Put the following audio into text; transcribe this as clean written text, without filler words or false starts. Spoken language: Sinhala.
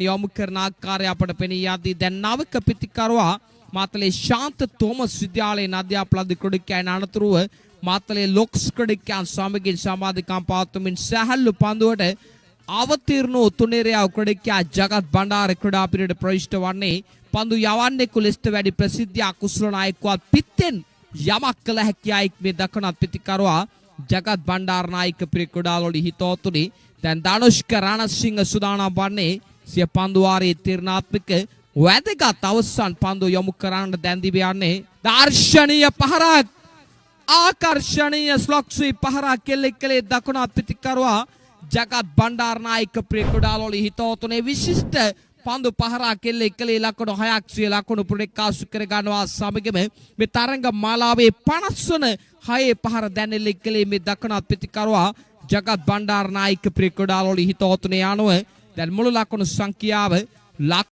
යොමු කරන ආකාරය අපට පෙනී යද්දී දැන් නවක පිතිකරුවා මාතලේ ශාන්ත තෝමස් විද්‍යාලයේ අධ්‍යාපන අධිකෘතිකයන් අනතුරුව මාතලේ ලොක්ස් ක්‍රඩිකයන් සමගින් සමාධිකම් පවත්වමින් සැහැල්ලු පන්දුවට අවතීර්ණ වූ තුනේරියා ක්‍රඩිකයා ජගත් බණ්ඩාර ක්‍රීඩා පිරිවෙනට ප්‍රවිෂ්ඨ වන්නේ පන්දු යවන්නෙකු ලෙසට වැඩි ප්‍රසිද්ධියක් කුසල නායකවත් පිටෙන් යමක් කළ හැකියාවක් මේ දක්වනත් පිතිකරුවා ජගත් බණ්ඩාර නායක ක්‍රීඩාවලදී හිතවතුනි දැන් ධනුෂ්ක රණසිංහ සුදානම් වන්නේ සිය පන්දු වාරයේ තීරණාත්මක වැදගත් අවසන් පන්දු යොමු කරන්න දැන් දිව යන්නේ දර්ශනීය පහරක් ආකර්ෂණීය ස්ලොක්සී පහරක් කෙල්ලේ දකුණත් පිතිකරුවා ජගත් බණ්ඩාර නායක ක්‍රීඩාවලදී හිතවතුනේ විශිෂ්ට පන්දු පහරක් කෙල්ලේ ලකුණු 6ක් සිය ලකුණු ප්‍රකාශ කර ගන්නවා සමගම මේ තරඟ මාලාවේ 50 වන 6 පහර දැනෙල්ල කෙලේ මේ දකුණත් පිතිකරුවා ජගත් බණ්ඩාර නායක ක්‍රීඩාවලදී හිතවතුනේ යනුව දැන් මුළු ලකුණු සංඛ්‍යාව